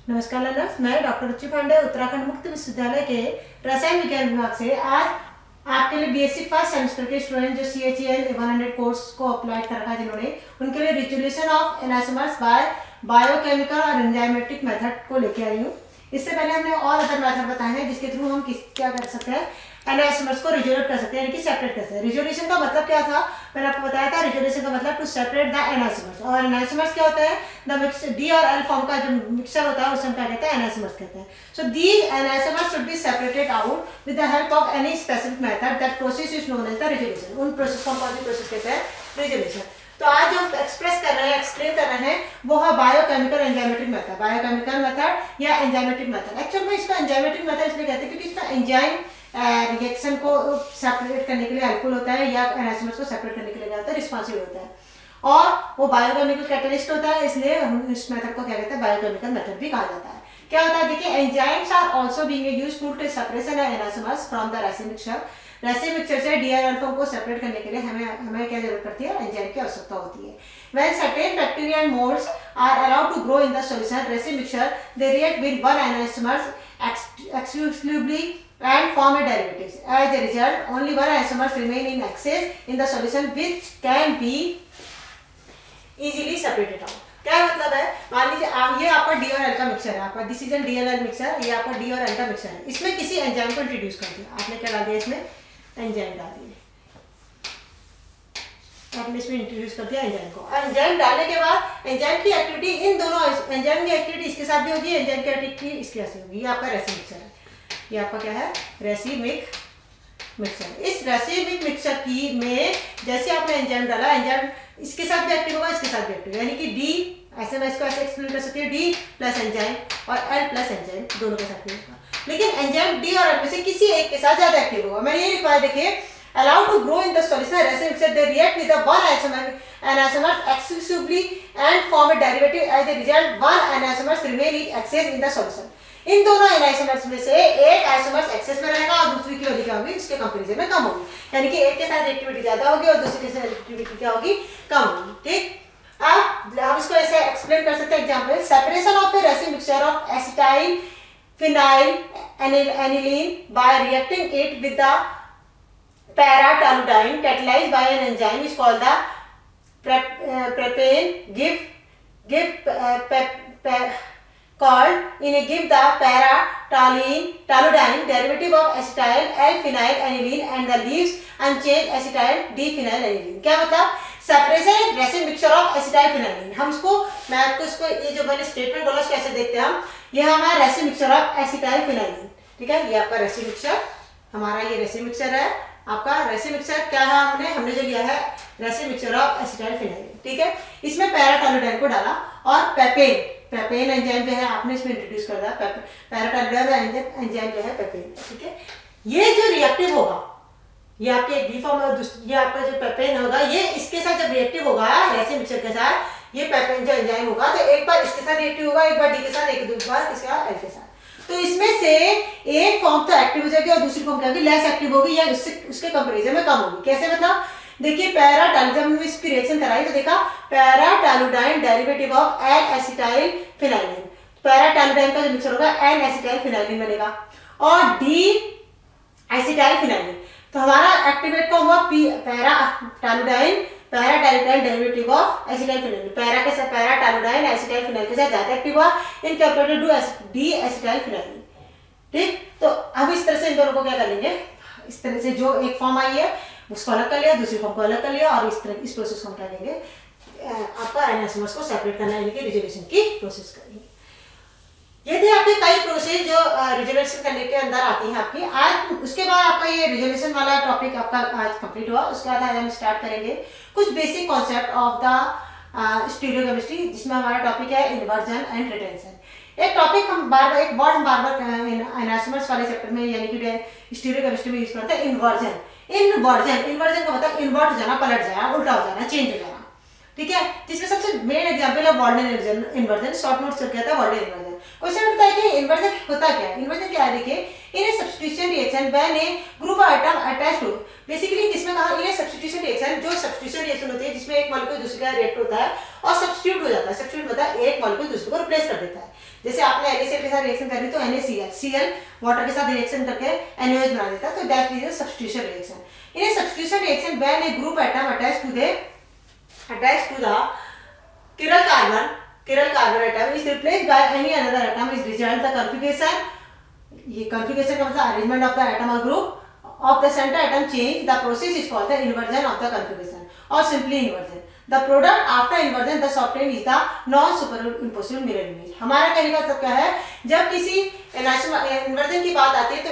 नमस्कार लर्नर्स, मैं डॉक्टर रुचि पांडे उत्तराखंड मुक्त विश्वविद्यालय के रसायन विज्ञान विभाग से आज आपके लिए बीएससी फर्स्ट सेमेस्टर के स्टूडेंट जो CHEL 100 कोर्स को अप्लाई कर रखा है जिन्होंने, उनके लिए रिजोल्यूशन ऑफ एनासोमर्स बाय बायोकेमिकल और एंजाइमेटिक मेथड को लेके आई हूँ। इससे पहले हमने और अदर मेथड बताए हैं जिसके थ्रू हम क्या कर सकते हैं, एनासोमर्स को रिजोल्यूट कर सकते हैं, यानी कि सेपरेट कर सकते हैं। रिजोल्यूशन का मतलब क्या था, मैंने आपको बताया था। रिजोल्यूशन का मतलब टू सेपरेट द एनासोमर्स, और एनासोमर्स क्या होता है, द मिक्स डी और एल फॉर्म का जो मिक्सचर होता है उसे हम क्या कहते हैं, एनासोमर्स कहते हैं। So these enantiomers should be separated out with the help of any specific method, that process is known as the resolution. उन प्रोसेस को हम कौन सी प्रोसेस कहते हैं, रिजोल्यूशन। तो आज जो हम एक्सप्रेस कर रहे हैं, एक्सप्लेन कर रहे हैं, वो है biochemical enzymatic method, biochemical method या एंजाइमेटिक मेथड। एक्चुअल में इसका एंजाइमेटिक मेथड इसलिए कहते हैं क्योंकि इसका एंजाइम रिएक्शन को सेपरेट करने के लिए हेल्पफुल होता है, या एनासोमर्स को सेपरेट करने के लिए क्या होता है, रिस्पॉन्सिव होता है, और वो बायोकेमिकल कैटलिस्ट होता है। इसलिए हम इस मेथड को क्या कहते हैं, बायोकेमिकल मेथड भी कहा जाता है। क्या होता है, देखिए, enzymes are also being used to separation of enantiomers from the racemic mixture. Racemic mixture से डीआरएल फॉर्म को सेपरेट करने के लिए हमें क्या जरूरत पड़ती है, एंजाइम की आवश्यकता होती है। When certain bacteria and molds are allowed to grow in the solution resin mixture, they react with one anisomers exclusively and form a derivatives. As a result, only one isomers remain in excess in the solution, which can be easily separated out. क्या मतलब है, मान लीजिए ये आपका D और L का mixture है, आपका this is an D L mixture, ये आपका डी और एल का मिक्सचर है। इसमें किसी एंजाइम को इंट्रोड्यूस कर दिया आपने, क्या डाल दिया इसमें, एंजाइम डाल दिया आपने, इसमें इंट्रोड्यूस कर दिया एंजाइम को। एंजाइम डालने के बाद एंजाइम की एक्टिविटी इन दोनों, एंजाइम की एक्टिविटी इसके साथ भी होगी, एंजाइम की एक्टिविटी इसके साथ होगी। ये आपका रेसिन मिक्सचर है, ये आपका क्या है, रेसिमिक मिक्सचर। इस रेसिमिक मिक्सचर की में जैसे आपने एंजाइम डाला, एंजाइम इसके साथ भी एक्टिव होगा, इसके साथ भी एक्टिव, यानी कि डी, ऐसे मैं इसको ऐसे एक्सप्लेन कर सकती हूँ, डी प्लस एंजाइम और एल प्लस एंजाइम दोनों के साथ होगा। लेकिन एंजाइम डी और एल में से किसी एक के साथ ज्यादा एक्टिव होगा। मैंने ये लिखा है, देखिए, allowed to grow in the solution resin mixture, they react with the one anasomer exclusively and form a derivative. As a result, one anasomer remain in excess in the solution. इन दोनों एनाइसोमर्स में से एक आइसोमर्स एक्सेस में रहेगा और दूसरी की value क्या होगी, इसके कंपैरिजन में कम होगी, यानी कि एक के साथ एक्टिविटी ज्यादा होगी और दूसरे के साथ एक्टिविटी क्या होगी, कम होगी। ठीक, अब हम इसको ऐसे एक्सप्लेन कर सकते हैं example, separation of a resin mixture of acetyl phenyl aniline by reacting it with the para-toluidine catalyzed by an enzyme is called the prepane called in a give the para-toluidine derivative of acetyl L-phenyl aniline and the leaves unchanged acetyl D-phenyl aniline। क्या मतलब, separation resin mixture of acetyl phenylene. हम इसको, मैं आपको इसको, ये जो मैंने स्टेटमेंट बोला कैसे देखते हैं हम, ये हमारा resin mixture of acetyl phenylene. ठीक है, ये आपका रेसिन मिक्सचर, हमारा ये रेसिन मिक्सचर है। आपका रेसिन मिक्सचर क्या है, हमने जो लिया है resin mixture of acetyl phenylene. ठीक है, इसमें पैराटोलुडाइन को डाला और पेपेन एंजाइम जो है आपने इसमें इंट्रोड्यूस कर दिया, पैराटोलुडाइन एंजाइम जो है पेपेन। ठीक है, ये जो रिएक्टिव होगा, ये आपके डी फॉर्म, ये आपका जो पेपेन होगा, ये इसके साथ जब रिएक्टिव होगा रेसिन मिक्सचर के साथ, ये पेपेन जो एंजाइम होगा, तो एक बार इसके साथ रिएक्टिव होगा, एक बार डी के साथ, एक बार इसके साथ एल के साथ। तो इसमें से एक फॉर्म तो एक्टिव हो जाएगी और दूसरी फॉर्म क्या होगी, लेस एक्टिव होगी, या उसके कंपैरिजन में कम होगी। कैसे मतलब, देखिए, पैराटोलुडाइन में इसकी रिएक्शन कराई तो देखा, paratoluidine derivative of N acetyl phenylene, paratoluidine का जो मिक्सचर होगा एन एसिटाइल फिनाइलिन बनेगा, और डी एसिटाइल फिनाइलिन। तो हमारा एक्टिवेट कौन हुआ, paratoluidine derivative of acetyl phenyl, para के साथ पैराटोलुडाइन एसिटाइल फिनाइल के साथ ज्यादा एक्टिव हुआ in compare to D acetyl phenyl. ठीक, तो अब इस तरह से इन दोनों को क्या कर लेंगे, इस तरह से जो एक फॉर्म आई है उसको अलग कर लिया, दूसरी फॉर्म को अलग कर लिया, और इस तरह इस प्रोसेस को हम क्या करेंगे, आपका एनासोमर्स को सेपरेट करना, यानी कि रिजोल्यूशन की प्रोसेस करेंगे। ये थे आपके कई प्रोसेस जो रिजोल्यूशन करने के अंदर आती है आपकी। आज उसके बाद आपका ये रिजोल्यूशन वाला टॉपिक आपका आज कंप्लीट हुआ। उसके बाद आज हम स्टार्ट करेंगे कुछ basic concept of the stereochemistry, जिसमें हमारा टॉपिक है इन्वर्जन एंड रिटेंशन। एक टॉपिक हम बार बार एनासोमर्स वाले चैप्टर में, यानी कि स्टीरियोकेमिस्ट्री में यूज करते हैं, इन्वर्जन। इन्वर्जन का मतलब इन्वर्ट हो जाना, पलट जाना, उल्टा हो जाना, चेंज हो जाना। ठीक है, जिसमें सबसे मेन एग्जांपल है वाल्डन इन्वर्जन। शॉर्ट नोट से कहता है वाल्डन इन्वर्जन। क्वेश्चन उठता है कि इन्वर्जन होता क्या है। इन्वर्जन क्या है, देखिए, in a substitution reaction when a group of atom attach to, basically किसमें कहा, इन ए सब्स्टिट्यूशन रिएक्शन, जो सब्स्टिट्यूशन रिएक्शन होती है जिसमें एक मॉलिक्यूल दूसरे का रिएक्ट होता है और सब्स्टिट्यूट हो जाता है। सब्स्टिट्यूट मतलब एक मॉलिक्यूल दूसरे को रिप्लेस कर देता है। जैसे आपने रिएक्शन करनी तो NaCl, Cl वाटर के साथ रिएक्शन करके NaOH बना देता है, तो that is a substitution reaction. In a substitution reaction when a group atom attach to the chiral carbon atom is replaced by any another atom is result the configuration. ये configuration का मतलब arrangement of the atom or group of the center atom change. The process is called the inversion of the configuration or simply inversion. The product after inversion thus obtained is the non-superimposable mirror image. हमारा कहने का मतलब क्या है, जब किसी inversion की बात आती है तो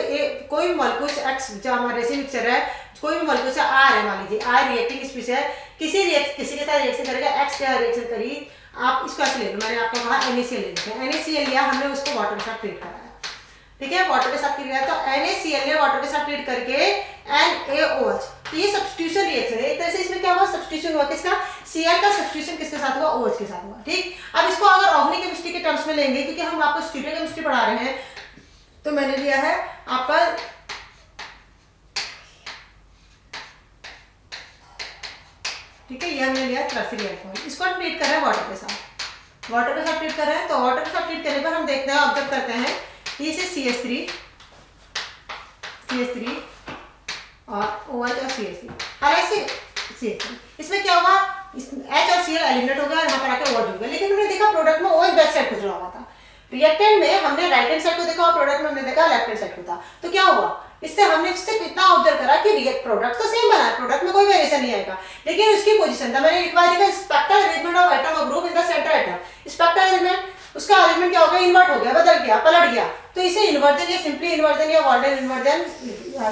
कोई भी मॉलिक्यूल X जो हमारा रेसिन मिक्सचर है, कोई भी मॉलिक्यूल से R है, मान लीजिए R रिएक्टिंग स्पीशीज है, किसी के साथ रिएक्शन करेगा, X के साथ रिएक्शन करी, आप इसको ऐसे ले लो, मैंने आपको कहा NaCl ले लिया, NaCl लिया हमने, उसको वाटर के साथ ट्रीट कराया, ठीक है, वाटर के साथ ट्रीट किया तो NaCl ने वाटर के साथ ट्रीट करके NaOH, तो ये सब्स्टिट्यूशन रिएक्शन है. एक तरह से इसमें क्या हुआ, सब्स्टिट्यूशन हुआ, किसका, Cl का सब्स्टिट्यूशन किसके साथ हुआ, OH के साथ हुआ. ठीक, अब इसको अगर ऑर्गेनिक केमिस्ट्री के टर्म्स में लेंगे, क्योंकि हम आपको स्टीरियो केमिस्ट्री पढ़ा रहे हैं, तो मैंने लिया है आपका ठीक है, ये हमने लिया टर्शियरी एल्कोहल, इसको हम ट्रीट कर रहे हैं वाटर के साथ, वाटर के साथ ट्रीट कर रहे हैं. तो वाटर के साथ ट्रीट करने पर हम देखते हैं, ऑब्जर्व करते हैं, ये से CH3 और OH और CH3, हालांकि CH3 इसमें क्या हुआ, H और Cl एलिमिनेट हो गया, यहाँ पर आके OH हो गया, लेकिन हमने देखा प्रोडक्ट में OH बैक साइड को जुड़ा हुआ था. रिएक्टेंट में हमने राइट हैंड साइड को देखा और प्रोडक्ट में हमने देखा लेफ्ट हैंड साइड को था. तो क्या हुआ, इससे हमने सिर्फ इतना ऑब्जर्व करा कि रिएक्ट प्रोडक्ट तो सेम बना है, प्रोडक्ट में कोई वेरिएशन नहीं आएगा, लेकिन उसकी पोजीशन था, मैंने लिखवा दिया स्पेक्ट्रल अरेंजमेंट ऑफ एटम और group in the centre atom. Spectral arrangement, उसका अरेंजमेंट क्या हो गया, इन्वर्ट हो गया, बदल गया, पलट गया. तो इसे इन्वर्जन या सिंपली इन्वर्जन या वॉल्डन इन्वर्जन,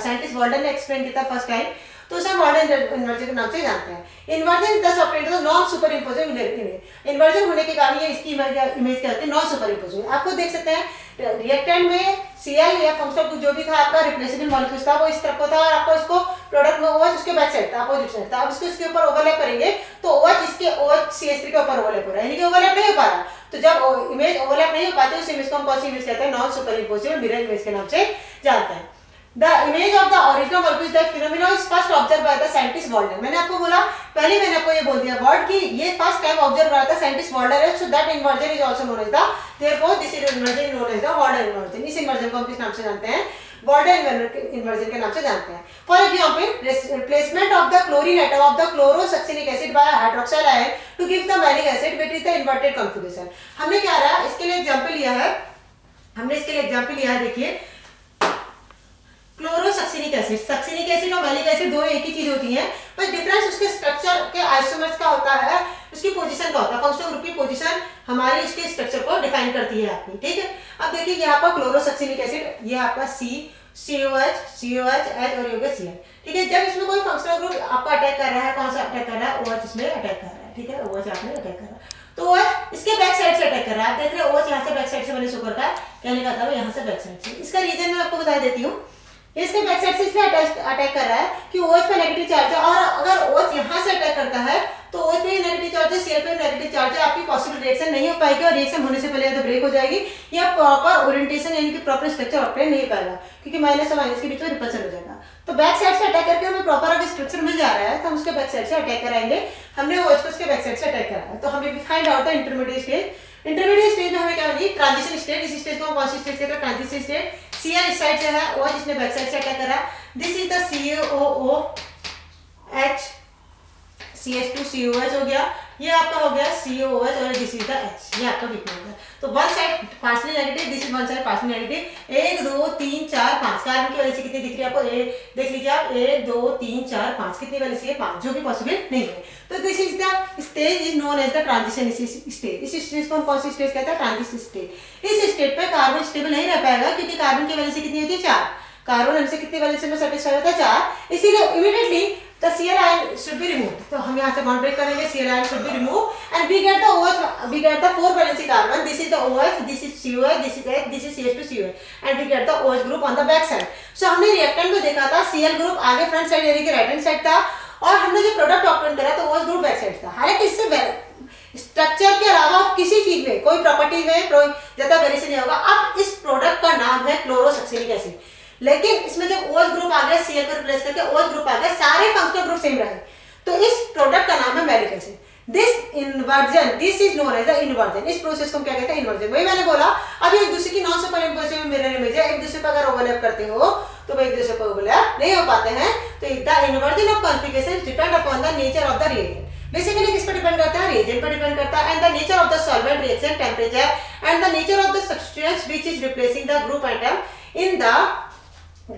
साइंटिस्ट वॉल्डन ने एक्सप्लेन किया था फर्स्ट टाइम, तो उसे वॉल्डन इन्वर्जन के नाम से जानते हैं. इन्वर्जन दस operate non super imposing image, inversion होने के कारण ये इसकी इमेज क्या होती है, नॉन सुपर इम्पोजिंग. आपको देख सकते हैं रिएक्टेंट में Cl या फंक्शनल जो भी था आपका रिप्लेसेबल मॉलिक्यूल था, वो इस तरफ को था, और आपको इसको प्रोडक्ट में OH उसके बैक साइड था, अपोजिट साइड था. अब इसके ऊपर ओवरलैप करेंगे तो OH इसके OH CH3 के ऊपर ओवरलैप हो रहा है, यानी कि ओवरलैप नहीं हो पा रहा. तो जब इमेज ओवरलैप नहीं हो पाती, उस इमेज को हम कौन सी इमेज कहते हैं, non super imposable mirror image के नाम से जानते हैं. The image of the original molecule that phenomenon is first observed by the scientist Walden. मैंने आपको बोला, पहले मैंने आपको ये बोल दिया वर्ड कि ये फर्स्ट टाइम ऑब्जर्व करा था साइंटिस्ट वॉल्डन है, so that inversion is also known as the, therefore this inversion is known as the Walden inversion. इस इन्वर्जन को हम किस नाम से जानते हैं, वॉल्डन इन्वर्जन के नाम से जानते हैं. For example, replacement of the chlorine atom of the chlorosuccinic acid by hydroxyl ion to give the malic acid which is the inverted configuration. हमने क्या रहा, इसके लिए एग्जांपल लिया है, देखिए क्लोरोसक्सिनिक एसिड, सक्सिनिक एसिड और मैलिक एसिड दोनों एक ही चीज होती हैं, पर डिफरेंस उसके स्ट्रक्चर के आइसोमर्स का होता है, उसकी पोजीशन का होता है, फंक्शनल ग्रुप की पोजीशन हमारी इसके स्ट्रक्चर को डिफाइन करती है आपकी. ठीक है, अब देखिए यहाँ पर क्लोरोसक्सिनिक एसिड, ये आपका COH H और ये होगा Cl. ठीक है, जब इसमें कोई फंक्शनल ग्रुप आपका अटैक कर रहा है, कौन सा अटैक कर रहा है, OH इसमें अटैक कर रहा है. ठीक है, OH आपने अटैक कर रहा है, तो OH इसके बैक साइड से अटैक कर रहा है. आप देख रहे हैं OH यहाँ से बैक साइड से मैंने शो करता है, कहने का था यहाँ से बैक साइड से. इसका रीजन मैं आपको बता देती हूँ, इसके बैक साइड से इसलिए अटैक कर रहा है कि OH पे नेगेटिव चार्ज है, और अगर OH यहाँ से अटैक करता है तो OH पे नेगेटिव चार्ज है, Cl पे नेगेटिव चार्ज है, आपकी पॉसिबल रिएक्शन नहीं हो पाएगी, और रिएक्शन होने से पहले या तो ब्रेक हो जाएगी या प्रॉपर ओरिएंटेशन यानी कि प्रॉपर स्ट्रक्चर ऑब्टेन नहीं पाएगा, क्योंकि माइनस और माइनस के बीच में रिपल्सन हो जाएगा. तो बैक साइड से अटैक करके हमें प्रॉपर अगर स्ट्रक्चर मिल जा रहा है तो हम उसके बैक साइड से अटैक कराएंगे. हमने OH को उसके बैक साइड से अटैक करा है, तो हमें find out the intermediate stage. Intermediate stage में हमें क्या मिली, ट्रांजिशन स्टेट. इस स्टेज को हम कौन सी स्टेज कहते हैं, ट्रांजिशन स्टेट. Cl इस साइड से है, OH इसने बैक साइड से अटैक करा. This is the COOH CH2COH हो गया, ये आपका हो गया COOH और दिस इज द H, ये आपका कितना हो गया. तो one side partially negative, this is one side partially negative. 1 2 3 4 5 carbon की वैलेंसी कितनी दिख रही है आपको, देख लीजिए आप, 1 2 3 4 5 कितनी वैलेंसी है, 5, जो कि पॉसिबल नहीं है. तो this is the stage is known as the transition stage. इस स्टेज को हम कौन सी स्टेज कहते हैं, ट्रांजिशन स्टेज. इस स्टेज पर कार्बन स्टेबल नहीं रह पाएगा, क्योंकि कार्बन की वैलेंसी कितनी होती है, 4. कार्बन हमसे कितनी वैलेंसी में सेटिस्फाई होता है, 4. इसीलिए immediately the Cl ion should be removed. तो हम यहाँ से बॉन्ड ब्रेक करेंगे, Cl ion should be removed and we get the OH, we get the 4 valency carbon. This is the OH, this is COH, this is H, this is CH2COH and we get the OH group on the back side. So हमने reactant में देखा था Cl group आगे front side यानी कि right hand side था, और हमने जो प्रोडक्ट ऑब्टेन करा तो OH ग्रुप बैक साइड था. हालांकि इससे स्ट्रक्चर के अलावा किसी चीज में कोई प्रॉपर्टी में ज्यादा वेरिएशन नहीं होगा. अब इस प्रोडक्ट का नाम है क्लोरोसक्सिनिक एसिड, लेकिन इसमें जब OH ग्रुप आ गया, Cl को रिप्लेस करके OH ग्रुप आ गया, सारे फंक्शनल ग्रुप सेम रहे, तो इस प्रोडक्ट का नाम है malic acid. This is known as the inversion. इस प्रोसेस को हम क्या कहते हैं? इन्वर्जन। वही मैंने बोला अभी एक दूसरे की non super imposition mirror image है, एक दूसरे पर अगर ओवरलैप करते हो तो वो एक दूसरे पर ओवरलैप नहीं हो पाते हैं। तो the inversion of configuration depend upon the nature of the reagent. Basically किस पर डिपेंड करता है? रिएजेंट पर डिपेंड करता है, and the nature of the solvent, reaction temperature and the nature of the substance which is replacing the group atom in the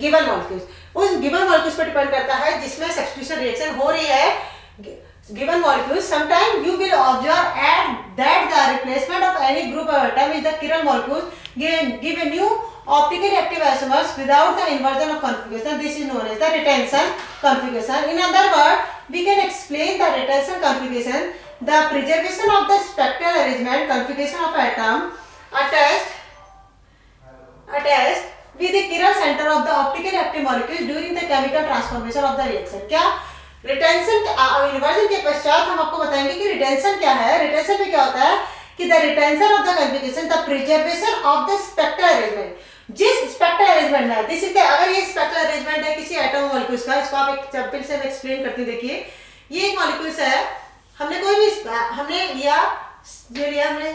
given molecules. उस given molecules पर depend करता है जिसमें सब्स्टिट्यूशन रिएक्शन हो रही है given molecules. Sometimes you will observe that the replacement of any group of atom is the chiral molecules give a new optically active isomers without the inversion of configuration. This is known as the retention configuration. In other words, we can explain the retention configuration, the preservation of the spectral arrangement configuration of atom attached with the chiral center of the optically active molecules during the chemical transformation of the reaction. क्या retention inversion के पश्चात हम आपको बताएंगे कि retention क्या है। Retention में क्या होता है कि the retention of the configuration, the preservation of the spectral arrangement. जिस स्पेक्ट्रल अरेंजमेंट है, दिस इज द, अगर ये स्पेक्ट्रल अरेंजमेंट है किसी एटम मॉलिक्यूल्स का, इसको आप एक एग्जांपल से एक्सप्लेन करते हैं। देखिए ये एक मॉलिक्यूल्स है, हमने कोई भी हमने लिया हमने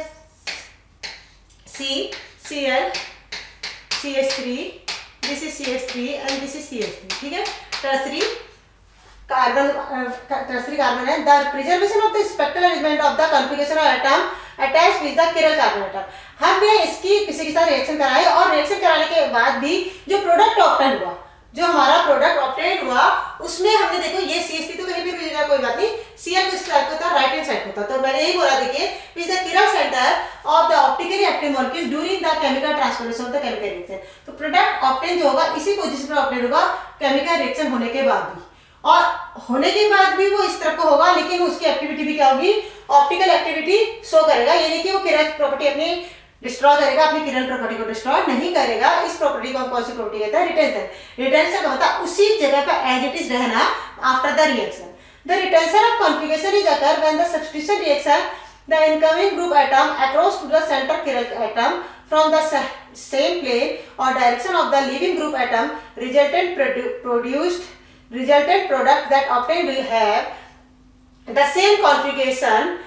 CCl CH3, this is CH3 and this is CH3, ठीक है। टर्सरी कार्बन है। The preservation of the spectral arrangement of the configuration of atom attached with the chiral carbon atom. हमने इसकी किसी के साथ रिएक्शन कराई और रिएक्शन कराने के बाद भी जो प्रोडक्ट ऑब्टेन हुआ, जो हमारा प्रोडक्ट ऑब्टेन हुआ, उसमें हमने देखो ये CH3 तो कहीं भी मिल जाए कोई बात नहीं, Cl किस साइड होता है? राइट हैंड साइड होता है। तो मैंने यही बोला, देखिए with the chiral centre of the optically active molecules during the chemical transformation of the chemical reaction. तो प्रोडक्ट ऑब्टेन जो होगा इसी पोजीशन पर ऑब्टेन होगा केमिकल रिएक्शन होने के बाद भी, और होने के बाद भी वो इस तरह का होगा, लेकिन उसकी एक्टिविटी भी क्या होगी? ऑप्टिकल एक्टिविटी शो करेगा। यानी कि वो किरण प्रॉपर्टी अपनी डिस्ट्रॉय करेगा, अपनी किरण प्रॉपर्टी को डिस्ट्रॉय नहीं करेगा। इस प्रॉपर्टी को हम कौन सी प्रॉपर्टी कहते हैं? रिटेंशन। रिटेंशन का मतलब उसी जगह पर एज इट इज रहना after the reaction. The retention of configuration is occur when the substitution reaction the incoming group atom across to the centre किरण atom from the same plane or direction of the leaving group atom, resultant product that obtained will have the same configuration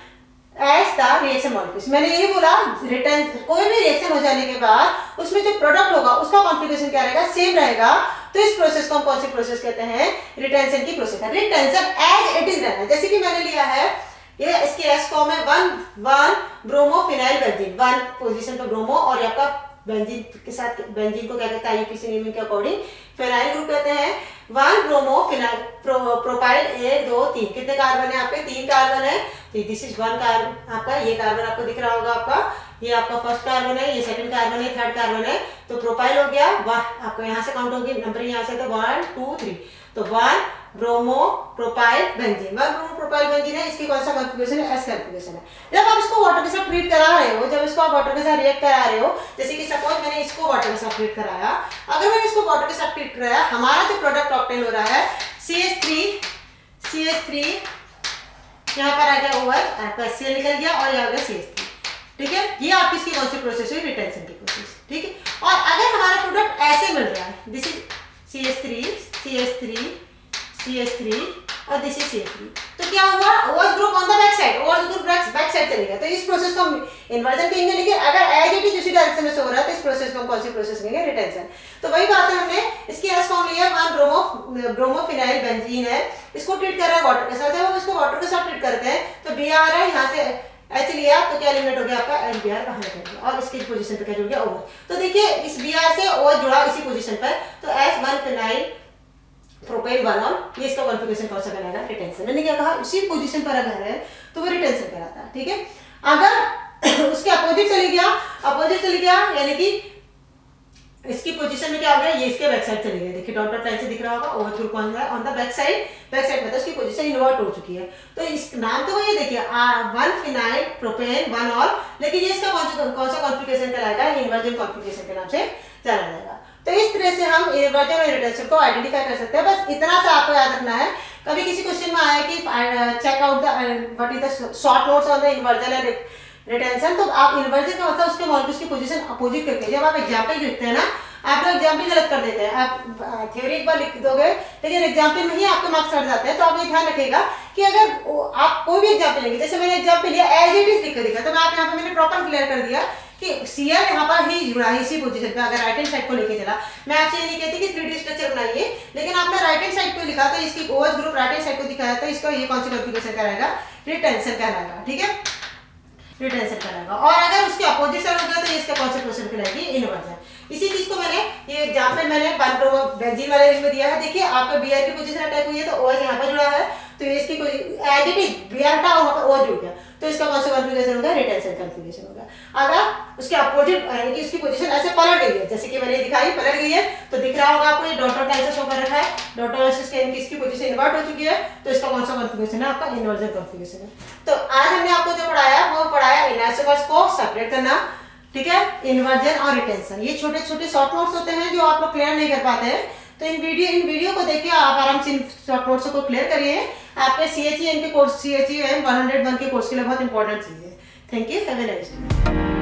as the reaction molecules. मैंने यही बोला, return कोई भी reaction हो जाने के बाद उसमें जो प्रोडक्ट होगा उसका कॉन्फिगरेशन क्या रहेगा? सेम रहेगा। तो इस प्रोसेस को हम कौन सी प्रोसेस कहते हैं? रिटेंशन की प्रोसेस है। रिटेंशन एज इट इज रहना, जैसे कि मैंने लिया है ये, इसके एस फॉर्म है 1 ब्रोमोफिनाइल बेंजीन, 1 पोजीशन पे ब्रोमो, और आपका बेंजीन के साथ, बेंजीन को क्या कहते हैं? आईयूपीएसी नेमिंग के अकॉर्डिंग फिनाइल ग्रुप कहते हैं। 1 ब्रोमोफिनाइल प्रोपाइल 1 2 3, कितने कार्बन है आपके? 3 कार्बन है। तो दिस इज 1 कार्बन आपका, ये कार्बन आपको दिख रहा होगा आपका, ये आपका फर्स्ट कार्बन है, ये सेकंड कार्बन है, थर्ड कार्बन है। तो प्रोपाइल हो गया 1, आपको यहाँ से काउंट होगी नंबरिंग यहाँ से, तो 1 2 3, तो 1 bromo propyl benzene, 1 bromo propyl benzene है। इसकी कौन सा कॉन्फिगरेशन है? एस कॉन्फिगरेशन है। जब आप इसको वाटर के साथ ट्रीट करा रहे हो, जब इसको आप वाटर के साथ रिएक्ट करा रहे हो, जैसे कि सपोज मैंने इसको वाटर के साथ ट्रीट कराया, अगर मैंने इसको वाटर के साथ ट्रीट कराया, हमारा जो प्रोडक्ट ऑब्टेन हो रहा है CH3 यहाँ पर आ गया ओवर, आपका Cl निकल गया और यहाँ गया CH3, ठीक है। ये आपकी इसकी कौन सी प्रोसेस हुई? रिटेंशन की प्रोसेस, ठीक है। और अगर हमारा प्रोडक्ट ऐसे मिल रहा है, दिस इज CH3 और दिस इज CH3, तो क्या हुआ? OH group on the back side, OH group back side चलेगा। तो इस प्रोसेस को हम इन्वर्जन कहेंगे, लेकिन अगर एज इट इज उसी डायरेक्शन में से हो रहा है तो इस प्रोसेस को हम कौन सी प्रोसेस कहेंगे? रिटेंशन। तो वही बात है, हमने इसकी एस फॉर्म लिया, 1 ब्रोमोफिनाइल बेंजीन है, इसको ट्रीट कर रहा है वाटर के साथ। जब हम इसको वाटर के साथ ट्रीट करते हैं तो Br है, यहाँ से H लिया तो क्या एलिमिनेट हो गया आपका? Br बाहर निकल गया, और इसकी पोजीशन पे क्या जुड़ गया? OH। तो देखिए इस Br से OH जुड़ा इसी पोजीशन पर, तो H1 फिनाइल प्रोपेन 1, ये इसका कॉन्फिगरेशन कौन सा कहलाएगा? रिटेंशन। मैंने क्या कहा? उसी पोजीशन पर अगर है तो वो रिटेंशन कहलाता है, ठीक है। अगर उसके अपोजिट चली गया, यानी कि इसकी पोजीशन में क्या हो गया? ये इसके बैक साइड चली गई, देखिए डॉट डॉट लाइन से दिख रहा होगा, OH group on the back side मतलब उसकी पोजीशन इन्वर्ट हो चुकी है। तो इस नाम तो ये देखिए 1 फिनाइल प्रोपेन 1 ऑल, लेकिन ये इसका कौन सा कॉन्फिगरेशन कहलाएगा? इन्वर्जन कॉन्फिगरेशन के नाम से चला जाएगा। तो इस तरह से हम इन्वर्जन और रिटेंशन को आइडेंटिफाई कर सकते हैं। बस इतना सा आपको याद रखना है। कभी किसी क्वेश्चन में आया कि check out the what is the short notes on the inversion and retention, तो आप इन्वर्जन का मतलब उसके मॉलिक्यूल्स की पोजीशन अपोजिट करके, जब आप एग्जांपल लिखते हैं ना, आप लोग एग्जाम्पल गलत कर देते हैं। आप थ्योरी एक बार लिख दोगे लेकिन एग्जाम्पल में ही आपके मार्क्स कट जाते हैं। तो आप ये ध्यान रखिएगा कि कि अगर आप कोई भी एग्जाम्पल लेंगे, जैसे मैंने एग्जाम्पल लिया एज इट इज लिख कर दिखा, तो मैं आप यहाँ पर मैंने प्रॉपर क्लियर कर दिया कि Cl यहाँ पर ही जुड़ा है इसी पोजीशन पे। अगर राइट हैंड साइड को लेके चला, मैं आपसे ये नहीं कहती कि 3D स्ट्रक्चर बनाइए, लेकिन आपने राइट हैंड साइड को लिखा तो इसकी OH group right hand side को दिखाया, तो इसका ये कौन सी कॉन्फ़िगरेशन कहलाएगा, रिटेंशन कहलाएगा, ठीक है, रिटेंशन कहलाएगा। और अगर उसके अपोजिट साइड हो गया तो इसका कौन सा क्वेश्चन कहलाएगी, इन्वर्जन। इसी चीज को मैंने ये एग्जांपल मैंने बेंजीन वाले रिंग में दिया है। देखिए आपका Br की पोजीशन अटैक हुई है तो OH यहाँ पर जुड़ा है, तो इसकी कोई एज इट इज Br हटा वहां पर OH जुड़ गया, तो इसका कौन सा कॉन्फ़िगरेशन होगा, रिटेंशन कॉन्फ़िगरेशन होगा। अगर उसके अपोजिट यानी कि उसकी पोजीशन ऐसे पलट गई है, जैसे कि मैंने दिखाई पलट गई है, तो दिख रहा होगा आपको ये डॉट ऐसे शो कर रखा है, डॉट एक्सिस के इसकी पोजीशन इन्वर्ट हो चुकी है, तो इसका कौन सा कॉन्फ़िगरेशन है, आपका इन्वर्जन कॉन्फ़िगरेशन है। तो आज हमने आपको जो पढ़ाया वो पढ़ाया आइसोमर्स को सेपरेट करना, ठीक है, इन्वर्जन और रिटेंशन। ये छोटे छोटे शॉर्ट नोट्स होते हैं जो आप लोग क्लियर नहीं कर पाते हैं, तो इन वीडियो को देखिए आप आराम से इन शॉर्ट नोट्स को क्लियर करिए। आपके CHEN के कोर्स CHEN 101 के कोर्स के लिए बहुत इंपॉर्टेंट चीज है। Thank you, have a nice day.